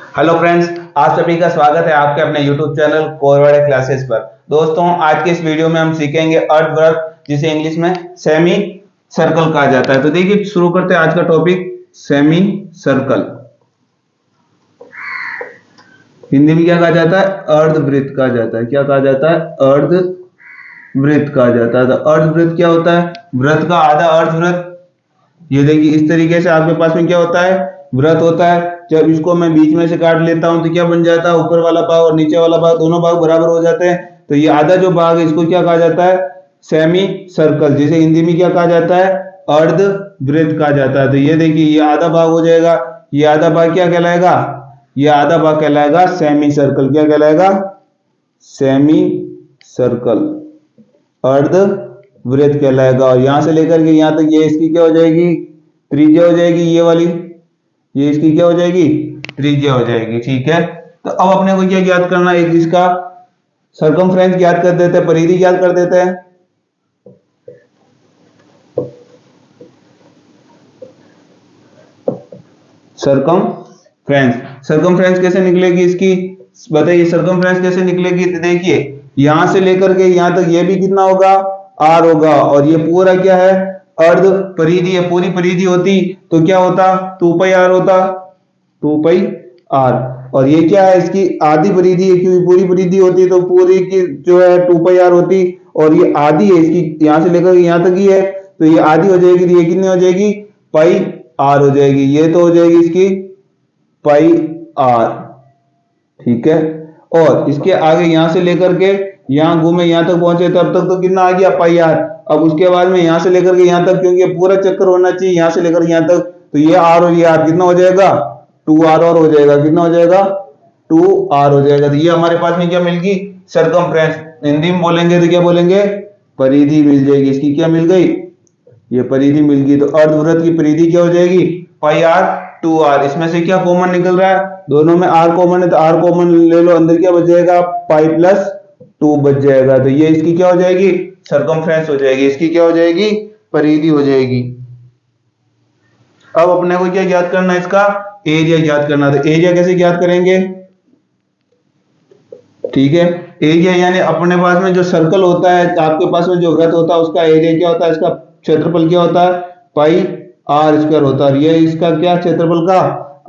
Hello friends, आप सभी का स्वागत है आपके अपने यूट्यूब चैनल कोरवाड़े क्लासेस पर। दोस्तों, आज के इस वीडियो में हम सीखेंगे अर्धवृत्त, जिसे इंग्लिश में सेमी सर्कल कहा जाता है। तो देखिए, शुरू करते हैं आज का टॉपिक सेमी सर्कल। हिंदी में क्या कहा जाता है? अर्धवृत्त कहा जाता है। क्या कहा जाता है? अर्धवृत्त कहा जाता है। तो अर्धवृत्त क्या होता है? वृत्त का आधा अर्धवृत्त। ये देखिए, इस तरीके से आपके पास में क्या होता है? वृत्त होता है। जब इसको मैं बीच में से काट लेता हूं तो क्या बन जाता है? ऊपर वाला भाग और नीचे वाला भाग, दोनों भाग बराबर हो जाते हैं। तो ये आधा जो भाग है, इसको क्या कहा जाता है? सेमी सर्कल, जिसे हिंदी में क्या कहा जाता है? अर्धवृत्त कहा जाता है। तो ये देखिए, ये आधा भाग हो जाएगा। ये आधा भाग क्या कहलाएगा? ये आधा भाग कहलाएगा सेमी सर्कल। क्या कहलाएगा? सेमी सर्कल, अर्धवृत्त कहलाएगा। और यहां से लेकर के यहां तक ये इसकी क्या हो जाएगी? त्रिज्या हो जाएगी। ये वाली, ये इसकी क्या हो जाएगी? त्रिज्या हो जाएगी। ठीक है। तो अब अपने को क्या ज्ञात करना है? इसका सरकमफ्रेंस ज्ञात कर देते हैं, परिधि ज्ञात कर देते हैं। सरकमफ्रेंस, सरकमफ्रेंस कैसे निकलेगी इसकी? बताइए, सरकमफ्रेंस कैसे निकलेगी? तो देखिए, यहां से लेकर के यहां तक ये भी कितना होगा? आर होगा। और ये पूरा क्या है? अर्ध परिधि है। पूरी परिधि होती तो क्या होता? 2 पाई आर होता, 2 पाई आर। और ये क्या है? इसकी आधी परिधि है, क्योंकि पूरी परिधि होती तो पूरी की जो है 2 पाई आर होती। और ये आधी है इसकी, यहां से लेकर यहां तक ही है, तो ये आधी हो जाएगी। तो ये कितनी हो जाएगी? पाई आर हो जाएगी। ये तो हो जाएगी इसकी पाई आर। ठीक है। और इसके आगे यहां से लेकर के यहां घूमे, यहां तक पहुंचे, तब तक तो कितना आ गया? पाई आर। अब उसके बाद में यहां से लेकर के यहां तक, क्योंकि पूरा चक्कर होना चाहिए यहां से लेकर यहां तक, तो ये आर और ये आर कितना हो जाएगा? 2r और हो जाएगा। कितना हो जाएगा? 2r हो जाएगा। तो ये हमारे पास में क्या मिल गई? सरकमफ्रेंस। हिंदी में बोलेंगे तो क्या बोलेंगे? परिधि मिल जाएगी। इसकी क्या मिल गई? ये परिधि मिल गई। तो अर्धवृत्त की परिधि क्या हो जाएगी? पाई आर 2r। इसमें से क्या कॉमन निकल रहा है? दोनों में r कॉमन है, तो r कॉमन ले लो। अंदर क्या बच जाएगा? पाई प्लस 2 बच जाएगा। तो ये इसकी क्या हो जाएगी? सरकमफ्रेंस हो जाएगी। इसकी क्या हो जाएगी? परिधि हो जाएगी। अब अपने को क्या ज्ञात करना है? इसका एरिया ज्ञात करना। तो एरिया कैसे ज्ञात करेंगे? ठीक है। एरिया यानी अपने पास में जो सर्कल होता है, आपके पास में जो वृत्त होता है, उसका एरिया क्या होता है? इसका क्षेत्रफल क्या होता है? पाई आर स्क्वायर होता है। ये इसका क्या क्षेत्रफल का?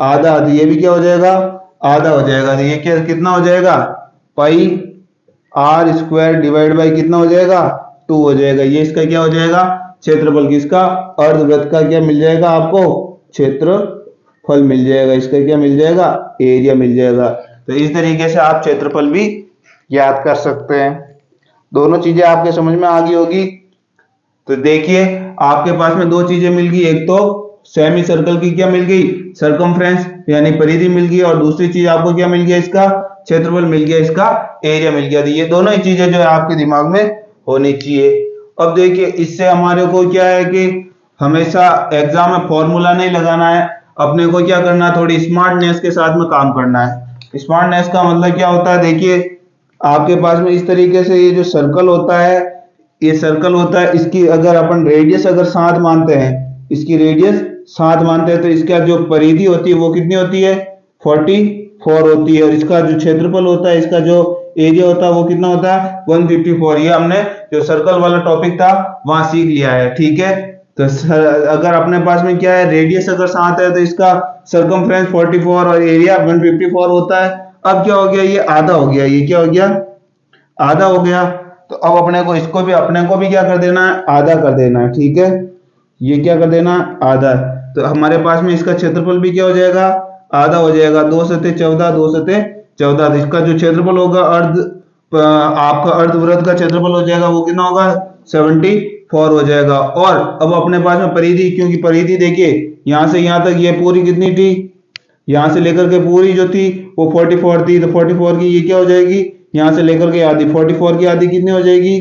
आधा। तो ये भी क्या हो जाएगा? आधा हो जाएगा। तो ये क्या कितना हो जाएगा? पाई आर स्क्वायर डिवाइड बाई कितना हो जाएगा? 2 हो जाएगा। ये इसका क्या हो जाएगा? क्षेत्रफल। किसका? अर्धवृत्त का क्या मिल जाएगा आपको? क्षेत्रफल मिल जाएगा। इसका क्या मिल जाएगा? एरिया मिल जाएगा। तो इस तरीके से आप क्षेत्रफल भी याद कर सकते हैं। दोनों चीजें आपके समझ में आ गई होगी। तो देखिए, आपके पास में दो चीजें मिल गई। एक तो सेमी सर्कल की क्या मिल गई? सरकमफ्रेंस यानी परिधि मिल गई। और दूसरी चीज आपको क्या मिल गया? इसका क्षेत्रफल मिल गया, इसका एरिया मिल गया। तो ये दोनों ही चीजें जो है आपके दिमाग में होनी चाहिए। अब देखिए, इससे हमारे को क्या है कि हमेशा एग्जाम में फॉर्मूला नहीं लगाना है। अपने को क्या करना है? थोड़ी स्मार्टनेस के साथ में काम करना है। स्मार्टनेस का मतलब क्या होता है? देखिए, आपके पास में इस तरीके से ये जो सर्कल होता है, ये सर्कल होता है। इसकी अगर अपन रेडियस अगर 7 मानते हैं, इसकी रेडियस 7 मानते हैं, तो इसका जो परिधि होती है वो कितनी होती है? 44 होती है। और इसका जो क्षेत्रफल होता है, इसका जो एरिया होता है वो कितना होता है? 154। ये हमने जो सर्कल वाला टॉपिक था वहां सीख लिया है। ठीक है। तो अगर अपने पास में क्या है? रेडियस अगर 7 है तो इसका सरकमफ्रेंस 44 और एरिया 154 होता है। अब क्या हो गया? ये आधा हो गया। ये क्या हो गया? आधा हो गया। तो अब अपने को इसको भी, अपने को भी क्या कर देना है? आधा कर देना है। ठीक है। ये क्या कर देना? आधा। तो हमारे पास में इसका क्षेत्रफल भी क्या हो जाएगा? आधा हो जाएगा। 2 सते 14, 2 सते 14। इसका जो क्षेत्रफल होगा आपका अर्धवृत्त का क्षेत्रफल हो जाएगा, वो कितना होगा? 74 हो जाएगा। और अब अपने पास में परिधि, क्योंकि परिधि देखिए यहां से यहां तक ये पूरी कितनी थी? यहां से लेकर के पूरी जो थी वो 44 थी। तो 44 की ये क्या हो जाएगी? यहां से लेकर के आधी, 44 की आधी कितनी हो जाएगी?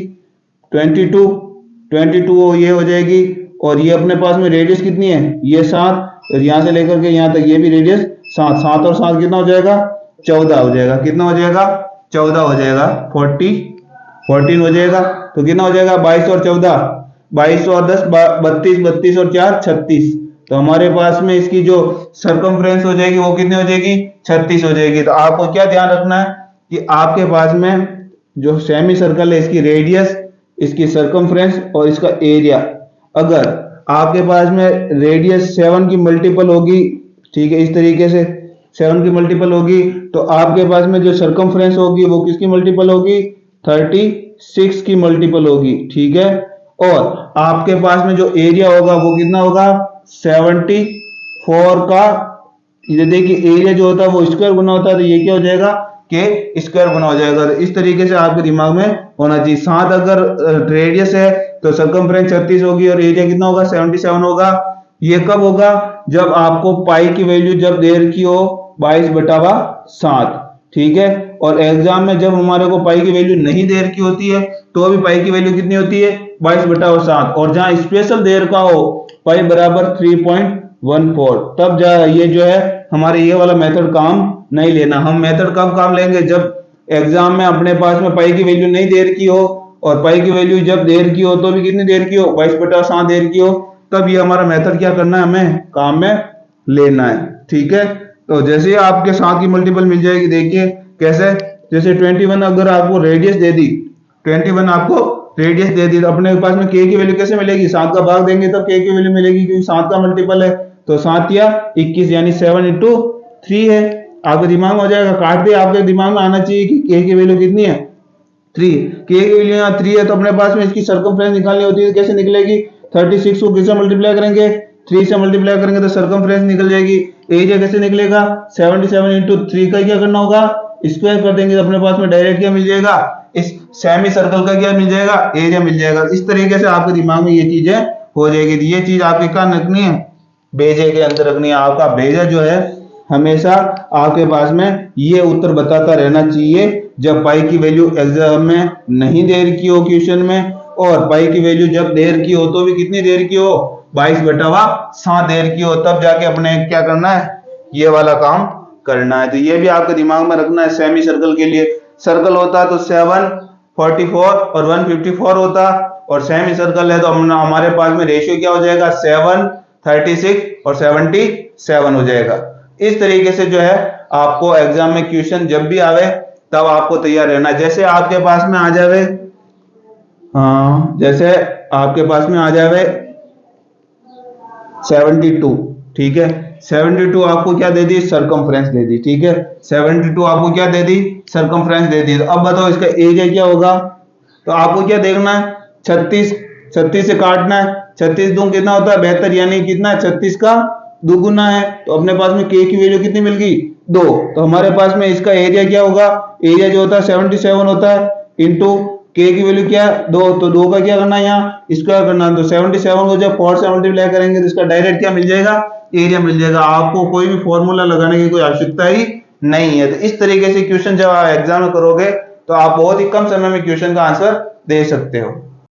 22 ये हो जाएगी। और ये अपने पास में रेडियस कितनी है? ये 7। और यहां से लेकर के यहां तक ये भी रेडियस 7। 7 और 7 कितना हो जाएगा? 14 हो जाएगा। कितना हो जाएगा? 14 हो जाएगा। 14 हो जाएगा। तो कितना हो जाएगा? 22 और 14, 22 और 10 32, 32 और 4 36। तो हमारे पास में इसकी जो सरकमफ्रेंस हो जाएगी वो कितनी हो जाएगी, 36 हो जाएगी। तो आपको क्या ध्यान रखना है कि आपके पास में जो सेमी सर्कल है इसकी रेडियस, इसकी सरकमफ्रेंस और इसका एरिया, अगर आपके पास में रेडियस 7 की मल्टीपल होगी, ठीक है, इस तरीके से 7 की मल्टीपल होगी, तो आपके पास में जो सरकमफ्रेंस होगी वो किसकी मल्टीपल होगी, 36 की मल्टीपल होगी, ठीक है। और आपके पास में जो एरिया होगा वो कितना होगा, 74 का, ये देखिए एरिया जो होता है वो स्क्वायर गुना होता है, तो ये क्या हो जाएगा के स्क्वायर गुना हो जाएगा। तो इस तरीके से आपके दिमाग में होना चाहिए। 7 अगर रेडियस है तो सरकमफ्रेंस 36 होगी और एरिया कितना होगा, 77 होगा। ये कब होगा, जब आपको पाई की वैल्यू जब दे रखी हो 22/7, ठीक है। और एग्जाम में जब हमारे को पाई की वैल्यू नहीं दे रखी होती है तो भी पाई की वैल्यू कितनी होती है, 22/7, और जहां स्पेशल दे रखा हो पाई बराबर 3.14, तब जा ये जो है हमारे ये वाला मेथड काम नहीं लेना। हम मेथड कब काम लेंगे, जब एग्जाम में अपने पास में पाई की वैल्यू नहीं दे रखी हो और पाई की वैल्यू जब दे रखी हो तो भी कितनी दे रखी हो, 22/7 दे रखी हो, तब ये हमारा मेथड क्या करना है, हमें काम में लेना है, ठीक है। तो जैसे आपके 7 की मल्टीपल मिल जाएगी, देखिए कैसे, जैसे 21 अगर आपको रेडियस दे दी, 21 आपको रेडियस दे दी, तो अपने पास में के की वैल्यू कैसे मिलेगी, 7 का भाग देंगे तब के की वैल्यू मिलेगी, क्योंकि 7 का मल्टीपल है। तो 7 या 21 यानी 7 × 3 है। आपके दिमाग में हो जाएगा, काट दे, आपके दिमाग में आना चाहिए कि के की वैल्यू कितनी है, 3। के की वैल्यू यहाँ 3 है, तो अपने पास में इसकी सर्कमफ्रेंस निकालनी होती है, कैसे निकलेगी, 36 को किससे मल्टीप्लाई करेंगे, 3 से मल्टीप्लाई करेंगे तो सर्कमफ्रेंस निकल जाएगी। एरिया कैसे निकलेगा, 77 × 3 का क्या करना होगा, स्क्वायर कर देंगे तो अपने पास में डायरेक्ट क्या मिल जाएगा, इस सेमी सर्कल का क्या मिल जाएगा, एरिया मिल जाएगा। इस तरीके से आपके दिमाग में ये चीजें हो जाएगी। ये चीज आपके कहाँ रखनी है, बेजे के अंदर रखनी है। आपका बेजा जो है हमेशा आपके पास में ये उत्तर बताता रहना चाहिए, जब पाई की वैल्यू एग्जाम में नहीं दे रखी हो क्वेश्चन में, और पाई की वैल्यू जब दे रखी हो तो भी कितनी देर की हो, 22/7 देर की हो, तब जाके अपने क्या करना है, ये वाला काम करना है। तो ये भी आपके दिमाग में रखना है। सेमी सर्कल के लिए सर्कल होता है तो 7, 44 और 154 होता, और सेमी सर्कल है तो हमारे पास में रेशियो क्या हो जाएगा, 7, 36 और 77 हो जाएगा। इस तरीके से जो है आपको एग्जाम में क्वेश्चन जब भी आवे तब आपको तैयार रहना। जैसे आपके पास में आ जावे, जैसे आपके पास में आ जावे 72, ठीक है, 72 आपको क्या दे दी, सरकमफ्रेंस दे दी, ठीक है, 72 आपको क्या दे दी, सरकमफ्रेंस दे दी। तो अब बताओ इसका एरिया क्या होगा, तो आपको क्या देखना है, 36 से काटना है, 36 दूं कितना होता है, 72, यानी कितना है, 36 का दुगुना है। तो अपने पास में के की वैल्यू कितनी मिल गई, 2। तो हमारे पास में इसका एरिया क्या होगा, एरिया जो होता है 77 होता है, इंटू के की वैल्यू क्या है, 2, तो 2 का क्या करना है, यहाँ स्क्वायर करना है। तो 77 को जब 4 से मल्टीप्लाई करेंगे तो इसका डायरेक्ट क्या मिल जाएगा, एरिया मिल जाएगा। आपको कोई भी फॉर्मूला लगाने की कोई आवश्यकता ही नहीं है। तो इस तरीके से क्वेश्चन जब आप एग्जाम में करोगे तो आप बहुत ही कम समय में क्वेश्चन का आंसर दे सकते हो।